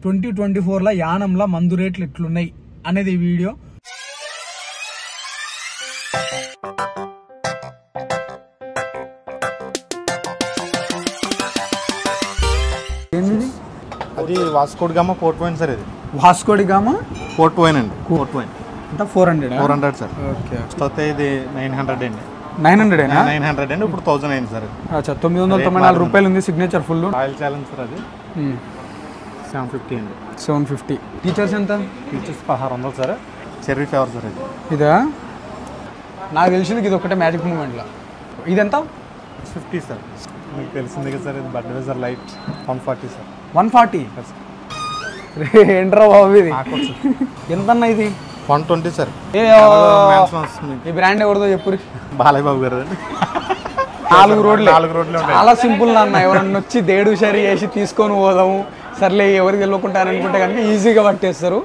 2024 యానంలో మందు రేట్లు ఎట్లున్నాయి అనేది ఈ వీడియో. అది Vasco da Gama port wine sir. ఇది వాస్కోడి గామా పోర్ట్ వైన్ అండి. పోర్ట్ వైన్ అంటే 400 సార్. ఓకే. వస్తే ఇది 900 అండి. 900 900 అండి. ఇప్పుడు 1000 అయింది సార్. అచ్చా, 994 రూపాయలు ఉంది signature full. Royal challenge sir. అది 750 అండి. 750. టీచర్స్ ఎంత? Teachers 1600 sir. Cherry flavour sir. ఇది ఇదా నాకు తెలిసింది ఇది ఒకటే మ్యాజిక్ మూమెంట్లో. ఇది ఎంత? 50 సార్. మీకు తెలిసింది కదా సార్. ఇది బడ్వైజర్ లైట్ 140 సార్. 140 ఏంట్రా బాబు ఇది? ఎంత అన్న ఇది? 120 సార్. ఈ బ్రాండ్ ఎవరిదో చెప్పు. బాలయ్య బాబు గారు. 4 రోడ్లు చాలా సింపుల్ అన్న. ఎవరన్నా వచ్చి దేడు షరీ వేసి తీసుకొని పోదాము సర్లే ఎవరికి వెళ్ళకుంటారు అనుకుంటే కనుక ఈజీగా పట్టేస్తారు.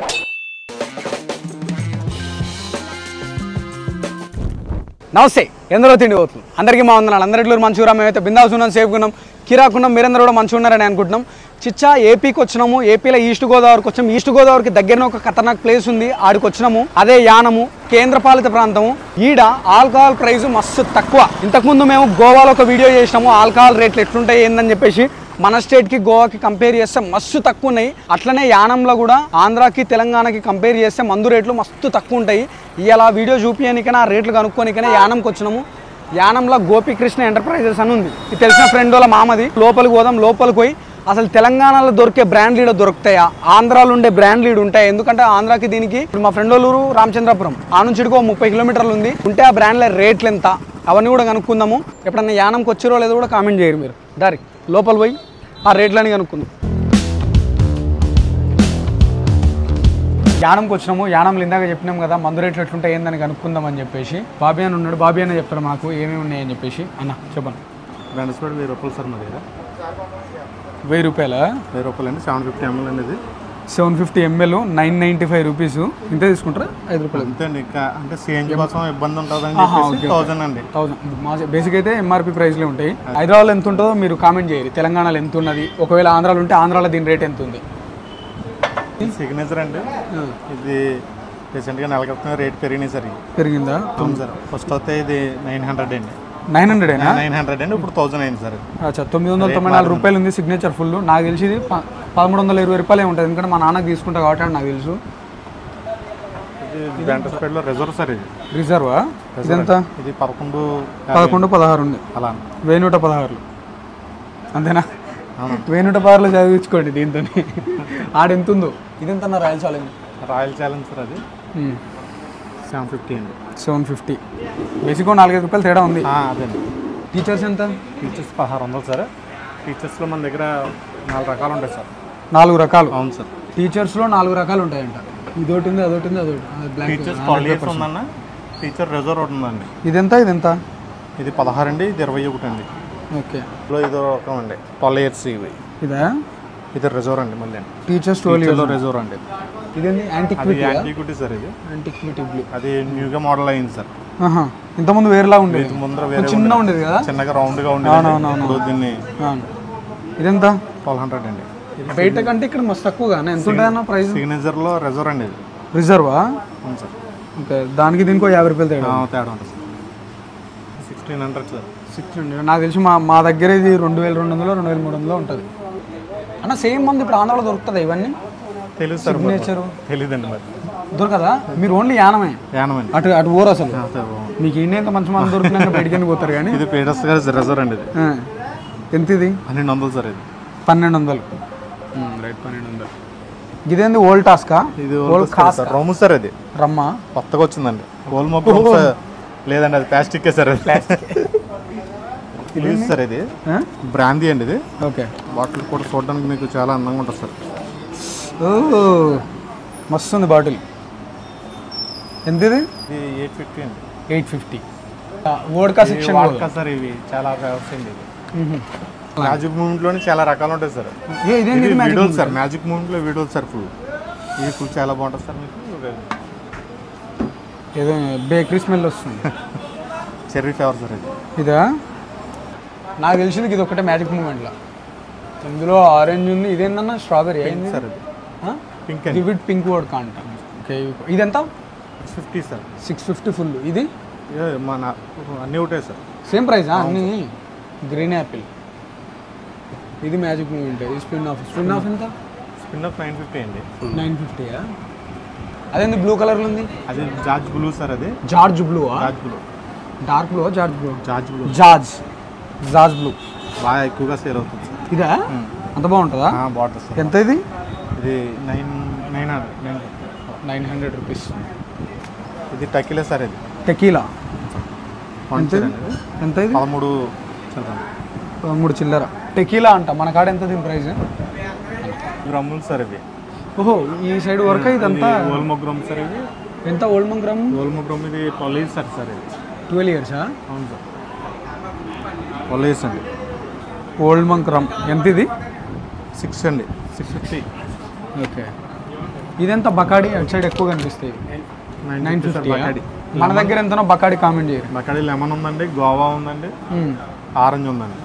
నమస్తే, ఎందరో తిండి పోతుంది. అందరికీ మా వందనాలు. అందరిలో మంచిగా మేమైతే బిందాస్ ఉన్నాం, సేఫ్గా ఉన్నాం, కిరాకున్నాం. మీరందరూ కూడా మంచిగా ఉన్నారని అనుకుంటున్నాం. చిచ్చా ఏపీకి వచ్చినాము. ఏపీలో ఈస్ట్ గోదావరికి వచ్చాము. ఈస్ట్ గోదావరికి దగ్గరనే ఒక ఖతర్నాక్ ప్లేస్ ఉంది, ఆడికి వచ్చినాము. అదే యానము, కేంద్రపాలిత ప్రాంతము. ఈడ ఆల్కహాల్ ప్రైస్ మస్తు తక్కువ. ఇంతకుముందు మేము గోవాలో ఒక వీడియో చేసినాము, ఆల్కహాల్ రేట్లు ఎట్లుంటాయి ఏందని చెప్పేసి. మన స్టేట్కి గోవాకి కంపేర్ చేస్తే మస్తు తక్కువ ఉన్నాయి. అట్లనే యానంలో కూడా ఆంధ్రాకి తెలంగాణకి కంపేర్ చేస్తే మందు రేట్లు మస్తు తక్కువ ఉంటాయి. ఇలా వీడియో చూపించడానికైనా ఆ రేట్లు కనుక్కోనికైనా యానంకి వచ్చినాము. యానంలో గోపీకృష్ణ ఎంటర్ప్రైజెస్ అని ఉంది. ఇది తెలిసిన ఫ్రెండ్ వాళ్ళ మామది. లోపలికి పోదాం. లోపలికి పోయి అసలు తెలంగాణలో దొరికే బ్రాండ్ లీడ్ దొరుకుతాయా, ఆంధ్రాలో ఉండే బ్రాండ్ లీడ్ ఉంటాయి. ఎందుకంటే ఆంధ్రాకి దీనికి ఇప్పుడు మా ఫ్రెండ్ వాళ్ళూరు రామచంద్రపురం, ఆ నుంచి 30 కిలోమీటర్లు ఉంది. ఉంటే ఆ బ్రాండ్ల రేట్లు ఎంత అవన్నీ కూడా కనుక్కుందాము. ఎప్పుడన్నా యానంకి వచ్చిరో లేదో కూడా కామెంట్ చేయరు మీరు. దారి లోపల పోయి ఆ రేట్లని కనుక్కుందాం. యానంకి వచ్చినాము. యానంలో ఇందాక చెప్పినాం కదా మందు రేట్లు ఎట్లుంటాయి ఏందని కనుక్కుందాం అని చెప్పేసి. బాబీ అని ఉన్నాడు. బాబీ అని చెప్తారు మాకు ఏమేమి ఉన్నాయని చెప్పేసి. అన్న చెప్పండి. బ్రాండ్ స్ప్రెడ్ 1000 రూపాయలు సార్. మా దగ్గర 1000 రూపాయల 1000 రూపాయలు అండి. 750 ml అనేది. 750 ml 995 రూపీస్. ఇంత తీసుకుంటారా? 5 రూపాయలు అంతే అండి. అంటే సిఎన్జి కోసం ఇబ్బంది ఉంటుందని చెప్పేసి 1000 అండి. 1000 బేసిక్ అయితే ఎంఆర్పి ప్రైస్లే ఉంటాయి. హైదరాబాద్లో ఎంత ఉంటుందో మీరు కామెంట్ చేయరు. తెలంగాణలో ఎంత ఉన్నది, ఒకవేళ ఆంధ్రాలో ఉంటే ఆంధ్రాలో దీని రేట్ ఎంత ఉంది. సిగ్నేచర్ అండి. ఇది రీసెంట్గా నెల క్రితం రేట్ పెరిగినాయి సార్. పెరిగిందా? అవును సార్. ఫస్ట్ అయితే ఇది 900 అండి. 900 అండి. ఇప్పుడు 1000 అయింది సార్. అచ్చా, 994 రూపాయలు ఉంది సిగ్నేచర్ ఫుల్. నాకు తెలిసి 1120 రూపాయలే ఉంటుంది. ఎందుకంటే మా నాన్నకి తీసుకుంటా కాబట్టి నాకు తెలుసు. ఇది రిజర్వ్ సార్. ఇది రిజర్వా? ఇదెంత? ఇది 11 16 ఉంది. అలా 1116 అంతేనా? 1116లో చదివించుకోండి దీంతో. ఆడెంత ఉందో. ఇదెంత అన్న? Royal challenge sir. అది 750 అండి. 750. బేసిక్ 4-5 రూపాయలు తేడా ఉంది. అదండి. టీచర్స్ ఎంత? Teachers 1600 sir. టీచర్స్లో మన దగ్గర 4 రకాలు ఉంటాయి సార్. 4 రకాలు? అవును సార్. టీచర్స్లో 4 రకాలు ఉంటాయంట. ఇదొకటి ఉంది, అదొకటి ఉంది, అదొకటి. టీచర్స్ 12 ఇయర్స్ ఉందన్న. టీచర్ రిజర్వ్ ఒకటి ఉందండి. ఇదెంత? ఇది 16 అండి. ఇది 21 అండి. ఓకే. ఇదో రకం అండి. 12 ఇయర్స్ ఇవి. ఇదా? ఇది రిజర్వ్ అండి. మళ్ళీ టీచర్స్ 12 ఇయర్స్ రిజర్వ్ అండి. ఇదేంటి? Antiquity sir. ఇది యాంటిక్విటీ బ్లూ. అది న్యూగా మోడల్ అయింది సార్. ఇంతకుముందు వేరేలా ఉండేది. ముందర చిన్న ఉండేది కదా, చిన్నగా రౌండ్గా ఉండేది. దీన్ని ఇదెంత? 1200 అండి. బయట కంటే ఇక్కడ మస్తు తక్కువగానే. ఎంత ఉంటాయన్న ప్రైస్? సిగ్నేచర్లో రిజర్వ్ అండి. ఇది రిజర్వా? అవును సార్. ఓకే. దానికి దీనికి 50 రూపాయలు తేడా ఉంటుంది సార్. 1600 సార్. 1600. నాకు తెలిసి మా దగ్గర ఇది 2200 2300 ఉంటుంది అన్న. సేమ్ మంది ఇప్పుడు ఆంధ్రాలో దొరుకుతుంది ఇవన్నీ? తెలుసు సార్. సిగ్నేచరు తెలీదండి మరి. దొరకదా? మీరు ఓన్లీ యానమే? యానమండి. అటు పోరు అసలు. మీకు ఇంత మంచి మంది దొరికినాక బయటికి పోతారు కానీ. ఇది పీటర్స్ గారి రిజర్వ్ అండి. ఇది ఎంత? ఇది 1200 సార్. ఇది 1200. రైట్, 1200. ఇదేంది? ఓల్డ్ టాస్కా? ఇది రోము సార్. అది రమ్మా కొత్తగా వచ్చిందండి. ఓల్ మొక్క లేదండి, అది ప్లాస్టిక్ సార్. ఇది సార్. ఇది బ్రాందీ అండి. ఇది ఓకే. బాటిల్ కూడా చూడడానికి మీకు చాలా అందంగా ఉంటుంది సార్. మస్తు ఉంది బాటిల్. ఎంత ఇది? 850 అండి. 850. Vodka section sir. ఇవి చాలా ఫేమస్ అండి. మ్యాజిక్ మూమెంట్లోనే చాలా రకాలు ఉంటాయి సార్. వీడియోలు సార్. మ్యాజిక్ మూమెంట్లో వీడియోలు సార్. ఇది ఫుల్ చాలా బాగుంటుంది సార్. మీకు ఏదో బేకరీ స్మెల్ వస్తుంది. Cherry flavour sir. ఇదా? నాకు తెలిసింది ఇది ఒకటే మ్యాజిక్ మూమెంట్లో. ఇందులో ఆరెంజ్ ఉంది. ఇదేంటన్నా? స్ట్రాబెరీ అయింది sir. Pink vivid pink vodka అంట. ఓకే, ఇదెంత? 50 సార్. 650 ఫుల్. ఇది మన అన్నీ ఒకటే సార్, సేమ్ ప్రైజా అన్నీ? గ్రీన్ యాపిల్, ఇది మ్యాజిక్ మూమెంట్, ఇది స్పిన్ ఆఫ్ ఎంత? స్పిన్ ఆఫ్ 950 అండి. 950. అదేంది బ్లూ కలర్లో ఉంది? అది జార్జ్ బ్లూ సార్. అది George blue. George blue, dark blue, George blue. George blue, George blue బాగా ఎక్కువగా సేల్ అవుతుంది సార్. ఇదా అంత బాగుంటుందా? బాగుంటుంది సార్. ఎంత ఇది? ఇది 900 రూపీస్. ఇది టెకీలా సార్. ఇది టెకీలా ఎంత ఇది? 13 చిల్లర. టెకీలా అంట. మన కాడ ఎంత దీని ప్రైస్? గ్రాములు సార్. ఇది ఓహో, ఈ సైడ్ వరకు ఇదంతా ఓల్మోగ్రామ్ సార్. ఇది ఎంత? ఓల్మోగ్రామ్ ఇది 12 years సార్. ఇది 12 years. అవును సార్, 12 years అండి. ఓల్మోగ్రామ్ ఎంత ఇది? 6 అండి, 650. ఓకే, ఇదెంత? బకాడి అటు సైడ్ ఎక్కువ కనిపిస్తాయి. 950. బకాడి మన దగ్గర ఎంతనో బకాడి కామెంట్ చేయరు. బకాడి లెమన్ ఉందండి, గోవా ఉందండి, ఆరెంజ్ ఉందండి.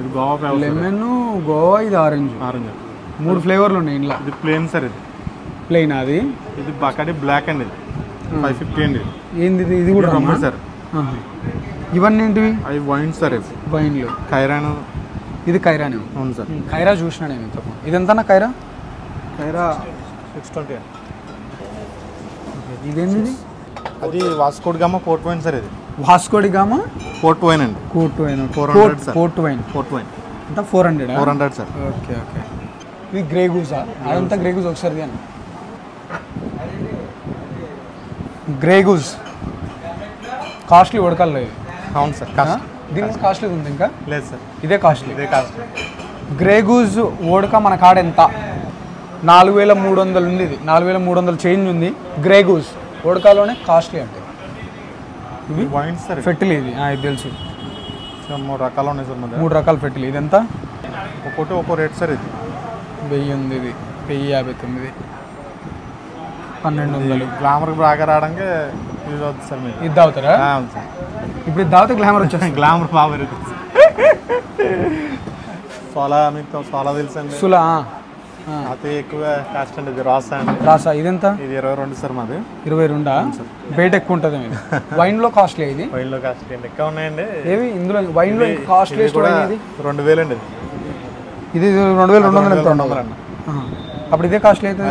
ఇది గోవా, లెమన్, గోవా, ఇది ఆరెంజ్. 3 ఫ్లేవర్లు ఉన్నాయి ఇంట్లో. ఇది ప్లేన్ సార్. ఇది ప్లెయిన్. అది ఇది బకాడి బ్లాక్ అండి. ఇది 550 అండి. ఏంది ఇది? కూడా రమ్మ సార్. ఇవన్నీ ఏంటివి? అవి వైన్ సార్. ఇవి వైన్లు. ఖైరాను. ఇది ఖైరానే. అవును సార్. ఖైరా చూసినా నేను ఇంతకు. ఇదెంతనా ఖైరా? 620 అండి. ఇదేంటి? అది Vasco da Gama port wine sir. ఇది వాస్కోడి గామా పోర్ట్ వైన్ అండి. Port wine. 400 sir. Port wine అంతా 400 సార్. ఓకే. ఇది గ్రే గూసా? అదంతా గ్రే గూస్. ఒకసారి అని గ్రే గూస్ కాస్ట్లీ ఉడకల్లో ఇది. అవును సార్. దీనికి కాస్ట్లీ ఉంది ఇంకా? లేదు సార్, ఇదే కాస్ట్లీ. గ్రే గూస్ ఓడక మన కాడ ఎంత? 4300 ఉంది. ఇది 4300 చేంజ్ ఉంది. గ్రే గూస్ ఓడకాలోనే కాస్ట్లీ అంటే. ఇవి వైన్ సార్. ఫెట్టిల్. ఇది తెలుసు. 3 రకాలు ఉన్నాయి సార్. 3 రకాల ఫెట్టిల్. ఇది ఎంత? ఒక్కొక్కటి ఒక్కో రేట్ సార్. ఇది 1000 ఉంది. ఇది 1059. 1200. గ్లామర్ బాగా రావడానికి యూజ్ అవుతుంది సార్. మీరు ఇది తాగుతారా? అవును సార్. ఇప్పుడు ఇది తాగితే గ్లామర్ వచ్చేస్తుంది. గ్లామర్ బాగా పెరుగుతుంది. మీకు సోలా తెలుసండి? సులా అతి ఎక్కువ కాస్ట్ అండి. ఇది రాసా అండి. రాసా. ఇదెంత? ఇది 22 సార్. మాది 22. బయట ఎక్కువ ఉంటుంది మీది. వైన్లో కాస్ట్లీ. ఇది వైన్లో కాస్ట్లీ అండి. ఎక్కువ ఉన్నాయండి. ఏవి ఇందులో? వైన్లో కాస్ట్లీ కూడా 2000 అండి. ఇది 2200 అండి. అప్పుడు ఇదే కాస్ట్లీ అవుతుంది.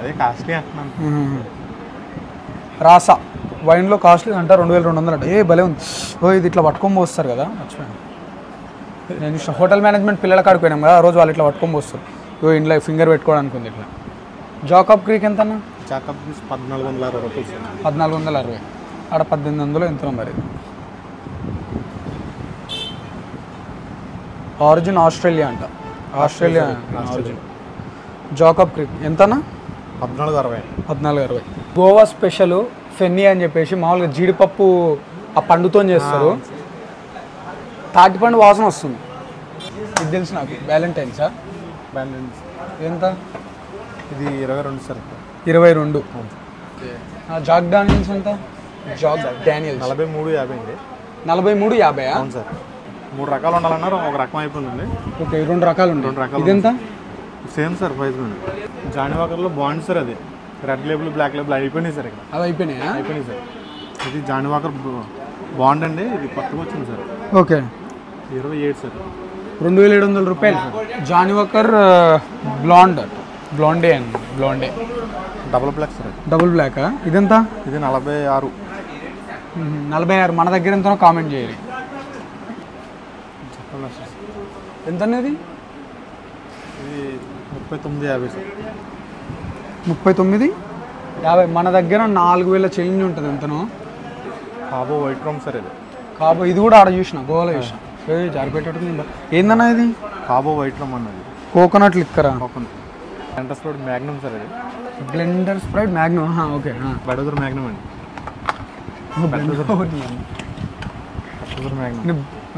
అదే కాస్ట్లీ అంటున్నాను. రాసా వైన్లో కాస్ట్లీ అంట 2200 అంట. భలే ఉంది. ఇది ఇట్లా పట్టుకొని పోస్తారు కదా. మర్చిపోయాను. నేను హోటల్ మేనేజ్మెంట్ పిల్లల కాడికి పోయినాం కదా, ఆ రోజు వాళ్ళు ఇట్లా పట్టుకొని పోస్తారు. ఇంట్లో ఫింగర్ పెట్టుకోవడానికి ఉంది ఇట్లా. జాకబ్ క్రీక్ ఎంత అన్న? జాకబ్ క్రీక్ 1460 రూపాయలు. 1460. ఆడ 1800 ఎంతో మరి. ఆరిజిన్ ఆస్ట్రేలియా అంట. Australia origin. జాకబ్ క్రీక్ ఎంతనా? 1460. గోవా స్పెషల్ ఫెన్నీ అని చెప్పేసి మామూలుగా జీడిపప్పు ఆ పండుతో చేస్తారు. తాటిపండు వాసన వస్తుంది. ఇది తెలుసు నాకు. వ్యాలంటైన్సా? ఎంత? ఇది 22 సార్. 22. జాక్ డానియల్స్ ఎంత? జాక్ డానియల్స్ 43.50 అండి. 43.50. అవును సార్. 3 రకాలు ఉండాలన్నారు. ఒక రకం అయిపోయిందండి. ఓకే, 2 రకాలు ఉన్నాయి. 2 రకాలు. ఇదెంత? సేమ్ సార్ ప్రైస్ ఉంది. జానివాకర్లో బాండ్ సార్. అది రెడ్ లేబుల్, బ్లాక్ లేబుల్ అయిపోయినాయి సార్. ఇక్కడ అవి అయిపోయినాయి సార్. ఇది జానివాకర్ బాండ్ అండి. ఇది కొత్తగా వచ్చింది సార్. Okay, 27 sir. 2700 రూపాయలు. జానివాకర్ బ్లాండే అండి. Blonde double black sir. Double black. ఇదెంత? ఇది 46. 46. మన దగ్గర ఎంతనో కామెంట్ చేయాలి. ఎంత అనేది? ఇది 39.50 సార్. 39.50. మన దగ్గర 4000 చేంజ్ ఉంటుంది. ఎంతనో? కాబో వైట్ రూమ్ సార్. ఇది కాబో. ఇది కూడా ఆడ చూసిన, గోవాలో చూసిన. జారిపెట్టేటుంది. ఏందన్నా ఇది? కాబో వైట్ రూమ్ అన్నది. కోకోనట్ లిక్కరా? Blenders pride magnum sir. ఇది బ్లెండర్ స్ప్రైట్ మ్యాగ్నమ్. ఓకే. బడోదర్ మ్యాగ్నమ్ అండి.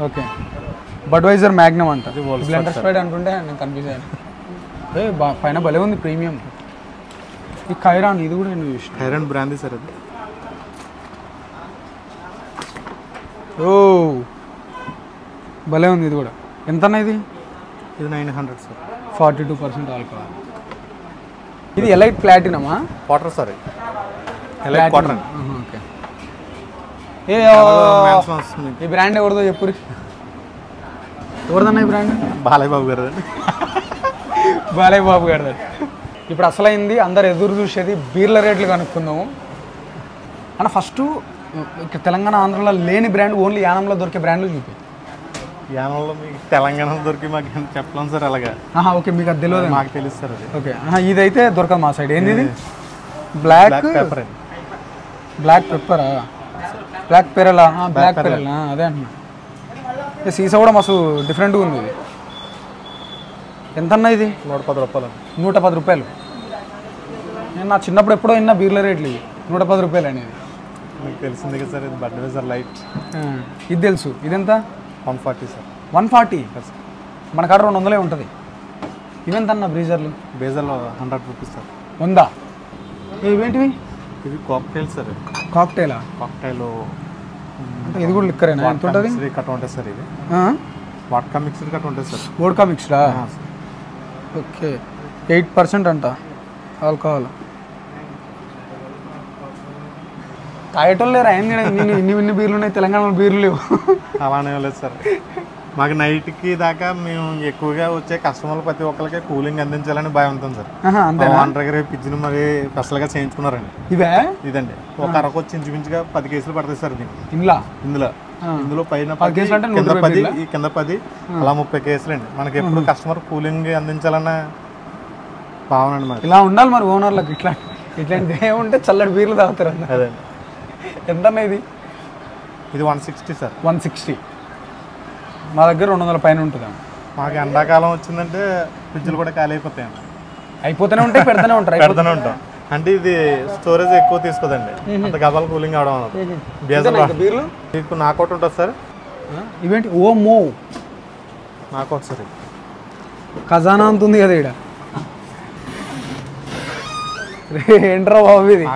ఓకే, బడ్వైజర్ మ్యాగ్నమ్ అంట. బ్లెండర్ స్ప్రైట్ అంటుంటే నేను కన్ఫ్యూజ్ అయ్యాను. పైన భలే ఉంది, ప్రీమియం. ఈ ఖైరాన్, ఇది కూడా నేను చూసిన. ఖైరాన్ బ్రాండ్ సార్. అది భలే ఉంది. ఇది కూడా ఎంతన్నా? ఇది 900 సార్. 42% ఆల్కహాల్. ఇది ఎలైట్ ప్లాటినమా? క్వార్టర్ సార్, ఎలైట్ క్వార్టర్ అండి. ఓకే. ఈ బ్రాండ్ ఎవరిదో చెప్పురి. ఎవరిదన్నా ఈ బ్రాండ్? బాలయ్య బాబు గారు అండి. బాలయ్య బాబు గారు. ఇప్పుడు అసలైంది అందరు ఎదురు చూసేది బీర్ల రేట్లు కనుక్కుందాము అన్న. ఫస్ట్ ఇక్కడ తెలంగాణ ఆంధ్రలో లేని బ్రాండ్ ఓన్లీ యానంలో దొరికే బ్రాండ్లు చూపి. యానంలో మీకు తెలంగాణలో దొరికి మాకు చెప్పలేం సార్ అలాగా. ఓకే, మీకు అది తెలియదు. మాకు తెలుసు సార్ అది. ఓకే, ఇదైతే దొరకదు మా సైడ్. ఏంది ఇది? బ్లాక్ పెప్పర్ అండి. బ్లాక్ పెప్పరా? బ్లాక్ పెరలా? బ్లాక్ పెరలా, అదే అంటున్నా. సీసా కూడా మస్తు డిఫరెంట్గా ఉంది. ఇది ఎంత అన్నా? ఇది 110 రూపాయలు. 110 రూపాయలు. నేను నా చిన్నప్పుడు ఎప్పుడో విన్నా బీర్ల రేట్లు ఇవి 110 రూపాయలు అనేది. మీకు తెలిసింది కదా సార్, ఇది బడ్వైజర్ లైట్. ఇది తెలుసు. ఇదెంత? 140 సార్. 140? మన కాడ 200 ఉంటుంది. ఇవెంత అన్న బ్రీజర్లు? బేజర్లో 100 రూపీస్ సార్. 100? ఇవేంటివి? ఇది కాక్టైల్ సార్. కాక్టైలా? కాక్టైల్ అంటే ఇది కూడా లిక్కరేనా? ఎంత ఉంటుంది? కట్ట ఉంటుంది సార్. ఇది వాట్కా మిక్స్డ్ కట్ట ఉంటుంది సార్. వోడ్కా మిక్స్డా? ఓకే. 8% అంట ఆల్కహాల్. తాగేటోళ్ళు లేరా? ఇన్ని బీర్లు ఉన్నాయి తెలంగాణలో, బీర్లు లేవు. అలానే లేదు సార్. మాకు నైట్కి దాకా మేము ఎక్కువగా వచ్చే కస్టమర్లు ప్రతి ఒక్కరికి కూలింగ్ అందించాలని భయం ఉంటుంది సార్. వాన్ దగ్గర పిజ్జిని మరి స్పెషల్గా చేయించుకున్నారండి. ఇవే? ఇదండి. ఒక అరకు వచ్చి ఇంచుమించుగా 10 కేసులు పడతాయి సార్ దీనికి. ఇందులో పైన 10 కేసులు అంటే కింద 10 అలా 30 కేసులు అండి. మనకి ఎప్పుడు కస్టమర్ కూలింగ్ అందించాలన్న భావన అండి. మరి ఇలా ఉండాలి మరి ఓనర్లకు. ఇట్లాంటి ఏముంటే చల్లటి బీర్లు తాగుతారు. అదండి. ఎంత అన్న ఇది? ఇది 160 సార్. 160. మా దగ్గర 200 పైన ఉంటుంది. మాకు ఎండాకాలం వచ్చిందంటే ఫ్రిడ్జ్లు కూడా ఖాళీ అయిపోతాయండి. అయిపోతూనే ఉంటాయి, పెడతానే ఉంటాం. అంటే ఇది స్టోరేజ్ ఎక్కువ తీసుకోదండి, అంత గబాల్ కూలింగ్ అవడం అన్నది. బీర్లు మీకు నాకౌట్ ఉంటుంది సార్. ఇవేంటి? ఓ మో నాకౌట్ సార్. ఖజానా అంత ఉంది కదా ఇక్కడ. ఏంట్రా బాబు ఇది?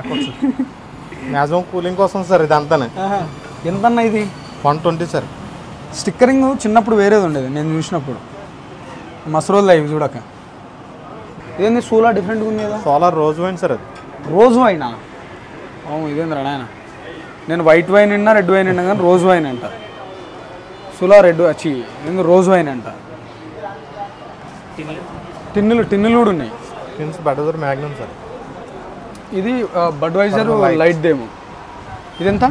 మ్యాక్సిమం కూలింగ్ కోసం సార్ ఇది అంతానే. ఎంత అన్న ఇది? 120 సార్. స్టిక్కరింగ్ చిన్నప్పుడు వేరేది ఉండేది నేను చూసినప్పుడు. మసరోల్ ఇవి చూడక. ఇదేంది సోలార్ డిఫరెంట్గా ఉంది కదా? Solar rose wine sir. అది రోజ్ వైనా? అవును. ఇదేంద్రా నాయన, నేను వైట్ వైన్ విన్నా, రెడ్ వైన్ విన్నా, కానీ రోజ్ వైన్ అంట. సోలార్ రెడ్ వచ్చి రోజ్ వైన్ అంట. టిన్నులు కూడా ఉన్నాయి. Budweiser magnum sir. ఇది బడ్వైజర్ లైట్ దేమో. ఇదెంత?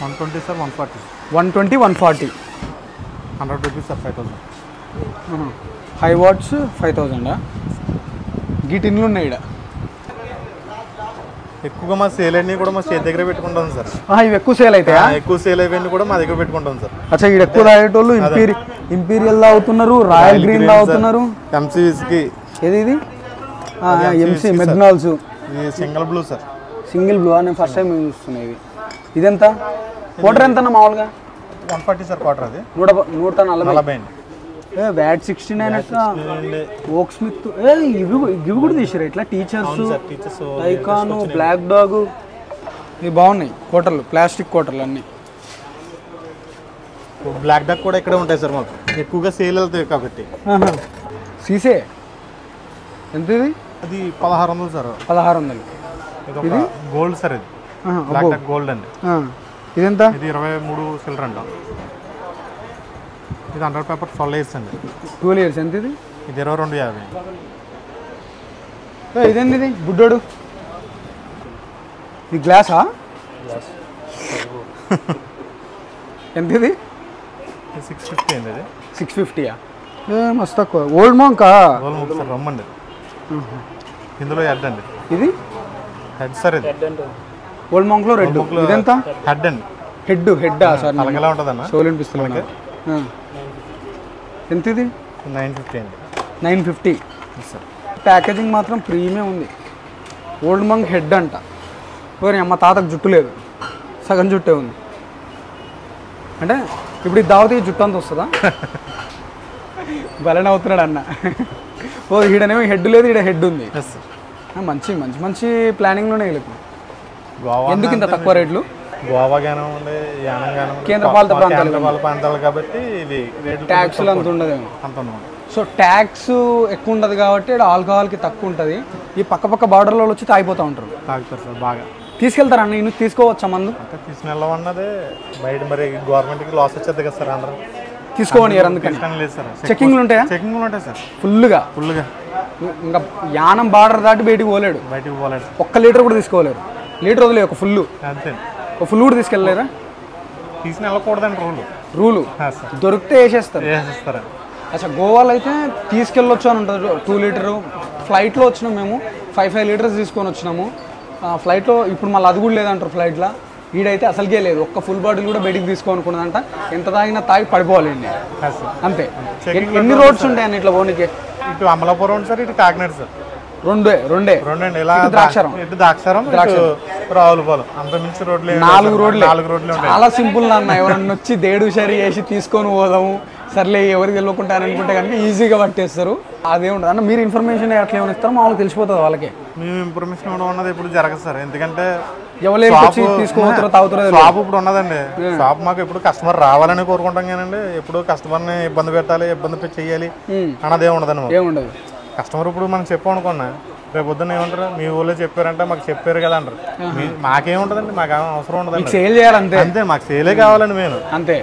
120 sir. 140. 120, 140. 100 rupees sir. 5000. High watts 5000. గీ టిన్నులు ఉన్నాయి ఇక్కడ. ఎక్కువగా మా సేల్ అన్నీ కూడా మా చేతి దగ్గర పెట్టుకుంటాం సార్. ఇవి ఎక్కువ సేల్ అవుతాయా? ఎక్కువ సేల్ అయిపోయింది కూడా మా దగ్గర పెట్టుకుంటాం సార్. అచ్చా, ఇక్కడ ఎక్కువ తాగేటోళ్ళు ఇంపీరియల్ తాగుతున్నారు, రాయల్ గ్రీన్ తాగుతున్నారు. MC whisky. ఏది ఇది? ఎంసీ మెగ్నాల్స్. Single blue sir. Single blue నేను ఫస్ట్ టైం చూస్తున్నా. ఇదెంత? క్వార్టర్ ఎంత అన్న మామూలుగా? 140 సార్. క్వార్టర్ అది 140. వ్యాట్ 69. ఓక్ స్మిత్. ఇవి కూడా తీసారు ఇట్లా. Teacher's, Icon, Black Dog. ఇవి బాగున్నాయి క్వార్టర్లు, ప్లాస్టిక్ క్వార్టర్లు అన్నీ. బ్లాక్ డాగ్ కూడా ఇక్కడే ఉంటాయి సార్. మాకు ఎక్కువగా సేల్ వెళ్తాయి కాబట్టి. సీసే ఎంత ఇది? అది 1600 సార్. 1600. ఇది గోల్డ్ సార్. ఇది బ్లాక్ డాగ్ గోల్డ్ అండి. ఇదెంత? ఇది 23 సిల్వర్ అంట. ఇది 100 పేపర్ 12 ఇయర్స్ అండి. 12 ఇయర్స్. ఎంత ఇది? ఇది 2250. ఇదేంది ఇది? బుడ్డోడు. ఇది గ్లాసా? ఎంత ఇది? 650 అండి. ఇది 650. మస్తు తక్కువ. ఓల్డ్ మాంకా? సార్ రమ్మండి. ఇందులో హెడ్ అండి. ఇది హెడ్ సార్. ఇది ఓల్డ్ మాంక్లో రెడ్. ఇదెంత? హెడ్ అండి. హెడ్ సార్. అలాగేలా ఉంటుంది అన్న. సోల్ అనిపిస్తుంది. ఎంత ఇది? 950 అండి. 950. ప్యాకేజింగ్ మాత్రం ప్రీమియం ఉంది. ఓల్డ్ మంక్ హెడ్ అంట. అమ్మ తాతకు జుట్టు లేదు, సగం జుట్టే ఉంది. అంటే ఇప్పుడు ఈ దావతి జుట్టు అంత వస్తుందా? బలనే అవుతున్నాడు అన్న. ఈడనేమో హెడ్ లేదు, ఈడ హెడ్ ఉంది. మంచి మంచి మంచి ప్లానింగ్లోనే వెళ్ళి. ఎందుకు ఇంత తక్కువ రేట్లు? గోవా కానివ్వండి, యానం కానివ్వండి, కేంద్ర పాలిత ప్రాంతాలు కాబట్టి ఇవి ట్యాక్స్లు అంత ఉండదేమో. అంత ఉండదు. సో ట్యాక్స్ ఎక్కువ ఉండదు కాబట్టి ఆల్కహాల్కి తక్కువ ఉంటుంది. ఈ పక్క బార్డర్లో వచ్చి తాగిపోతూ ఉంటారు. తాగుతారు సార్ బాగా. తీసుకెళ్తారా అన్న? ఇన్ని తీసుకోవచ్చా మందు? అంటే తీసుకెళ్ళమన్నది బయట మరి గవర్నమెంట్కి లాస్ వచ్చేది కదా సార్. అందరూ తీసుకోని అందుకని లేదు సార్. చెకింగ్లు ఉంటాయా? చెకింగ్లు ఉంటాయి సార్ ఫుల్గా. ఇంకా యానం బార్డర్ దాటి బయటికి పోలేడు. ఒక్క లీటర్ కూడా తీసుకోలేరు. లీటర్ వదిలే ఒక ఫుల్. అంతే. ఒక ఫుల్ కూడా తీసుకెళ్ళలేరా? తీసుకుని వెళ్ళకూడదండి రూలు. దొరికితే వేసేస్తారు. అచ్చా గోవాలో అయితే తీసుకెళ్ళొచ్చు అని ఉంటుంది 2 లీటరు. ఫ్లైట్లో వచ్చినాం మేము 5 లీటర్స్ తీసుకొని వచ్చినాము ఫ్లైట్లో. ఇప్పుడు మళ్ళీ అది కూడా లేదంటారు ఫ్లైట్లో. ఈడైతే అసలుకే లేదు. ఒక్క ఫుల్ బాటిల్ కూడా బయటికి తీసుకోనుకున్నదంట. ఎంత తాగినా తాగి పడిపోవాలండి అంతే. ఎన్ని రోడ్స్ ఉంటాయని ఇట్లా పోనీకి? ఇటు అమలాపురం సార్, ఇటు కాకినాడ సార్. రెండే ఇలా ద్రాక్షారం, ఇటు ద్రాక్షారం, రావులపాలెం. అంత మించి రోడ్లు 4 రోడ్లు. చాలా సింపుల్ అన్న. ఎవరన్నా వచ్చి దేడు షరీ వేసి తీసుకొని పోదాము సర్లే ఎవరికి తెలియకుండా అనుకుంటే కనుక ఈజీగా పట్టేస్తారు. అదే ఉంటుంది అన్న. మీరు ఇన్ఫర్మేషన్ ఎట్లా ఏమైనా ఇస్తారో మామూలుగా తెలిసిపోతుంది వాళ్ళకి. మేము ఇన్ఫర్మేషన్ ఇవ్వడం అన్నది ఎప్పుడు జరగదు సార్. ఎందుకంటే తీసుకోతారో తాగుతారో షాప్ ఇప్పుడు ఉన్నదండి. షాప్ మాకు ఎప్పుడు కస్టమర్ రావాలని కోరుకుంటాం కానండి ఎప్పుడు కస్టమర్ని ఇబ్బంది పెట్టాలి, ఇబ్బంది చెయ్యాలి అన్నదే ఉండదండి. ఏముండదు. కస్టమర్ ఇప్పుడు మనం చెప్పనుకున్నా రేపు పొద్దున్న ఏమంటారు, మీ ఊళ్ళో చెప్పారంటే మాకు చెప్పారు కదా అంటారు. మాకేముంటుందండి, మాకేమో అవసరం ఉండదండి. సేల్ చేయాలంటే అంతే, మాకు సేలే కావాలండి మెయిన్. అంతే.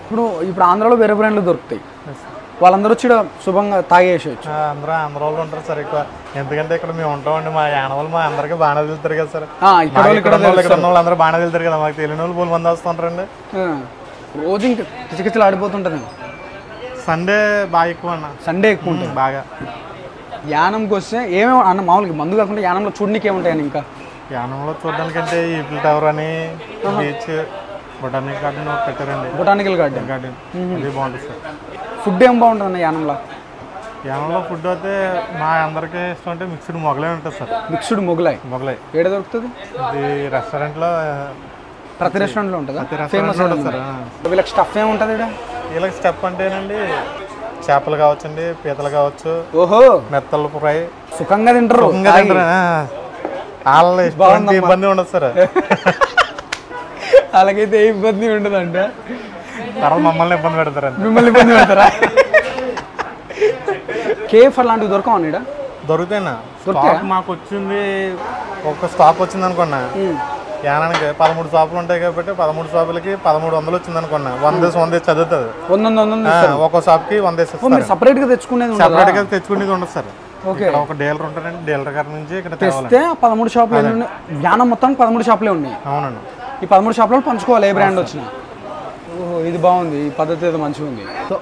ఇప్పుడు ఆంధ్రాలో వేరే బ్రాండ్లు దొరుకుతాయి. వాళ్ళందరూ వచ్చి శుభంగా తాగేసేయచ్చు. ఆంధ్ర వాళ్ళు ఉంటారు సార్ ఎక్కువ. ఎందుకంటే ఇక్కడ మేము ఉంటామండి. మా యానవాళ్ళు మా అందరికీ బాగానే వెళ్తారు కదా సార్. ఇక్కడ వాళ్ళు అందరూ బాగానే వెళ్తారు కదా. మాకు తెలియని వాళ్ళు 3 మంది వస్తుంటారండి. రోజు ఇంకా కిచకిచలు ఆడిపోతుంటుంది. సండే బాగా ఎక్కువ అన్న. సండే ఎక్కువ ఉంటుంది బాగా. యానంకి వస్తే ఏమేమి అన్న మామూలుగా మందు కాకుండా యానంలో చూడడానికి ఏముంటాయని? ఇంకా యానంలో చూడడానికంటే ఈఫిల్ టవర్ అని, బీచ్, బొటానికల్ గార్డెన్ పెట్టారండి. బొటానికల్ గార్డెన్ అది బాగుంటుంది సార్. ఫుడ్ ఏం బాగుంటుంది అన్న యానంలో? యానంలో ఫుడ్ అయితే మా అందరికీ ఇష్టం అంటే మిక్స్డ్ మొగలై ఉంటుంది సార్. మిక్స్డ్ మొగలై ఏడ దొరుకుతుంది? ఇది రెస్టారెంట్లో, ప్రతి రెస్టారెంట్లో ఉంటుందా? ఫేమస్ ఉంటుంది సార్. వీళ్ళకి స్టఫ్ ఏముంటుంది? వీళ్ళకి స్టఫ్ అంటేనండి చేపలు కావచ్చండి, పీతలు కావచ్చు, మెత్తలు ఫ్రై. సుఖంగా తింటారు. వాళ్ళ ఇబ్బంది ఉండదు సార్. అలాగైతే ఏ ఇబ్బంది ఉండదు అంట. తర్వాత మమ్మల్ని ఇబ్బంది పెడతారు. మిమ్మల్ని ఇబ్బంది పెడతారా? కేఫ్ అలాంటివి దొరకవండి? దొరుకుతాయినా. స్టాక్ మాకు వచ్చింది, ఒక స్టాక్ వచ్చింది అనుకున్నా. యానానికి 13 షాపులు ఉంటాయి కాబట్టి 13 షాపులకి 1300 వచ్చింది అనుకున్నా. 100 చదువుతుంది. ఒక షాప్ కి 100 సపరేట్ గా తెచ్చుకునేది ఉండదు సార్. ఒక డీలర్ ఉంటారండి. డీలర్ గారి నుంచి ఇక్కడ తెస్తే 13 షాపులు యానం మొత్తం 13 షాపులే ఉన్నాయి. అవునండి. ఈ 13 షాపులలో పంచుకోవాలి ఏ బ్రాండ్ వచ్చినా. ఓహో, ఇది బాగుంది. ఈ పద్ధతి ఏదో మంచిగా ఉంది. సో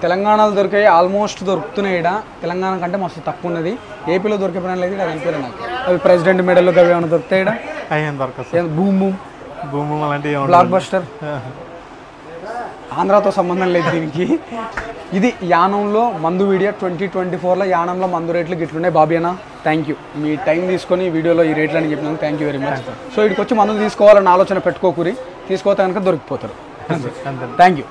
తెలంగాణలో దొరికే ఆల్మోస్ట్ దొరుకుతున్నాయి. ఇక్కడ తెలంగాణ కంటే మస్తు తక్కువ ఉన్నది. ఏపీలో దొరికే బ్రాండ్లు అయితే అది అనిపించారు నాకు. అవి ప్రెసిడెంట్ మెడల్ అవి ఏమైనా దొరుకుతాయి? బూమ్ బూమ్ అలాంటి బ్లాక్ బస్టర్. ఆంధ్రాతో సంబంధం లేదు దీనికి. ఇది యానంలో మందు వీడియో 2024లో యానంలో మందు రేట్లు గిట్లున్నాయి. బాబీ అన్న థ్యాంక్ యూ. మీ టైం తీసుకొని వీడియోలో ఈ రేట్లు అని చెప్పినందుకు thank you very much. So ఇక్కడికి వచ్చి మందు తీసుకోవాలని ఆలోచన పెట్టుకోకూరి, తీసుకోతే కనుక దొరికిపోతారు. Thank you.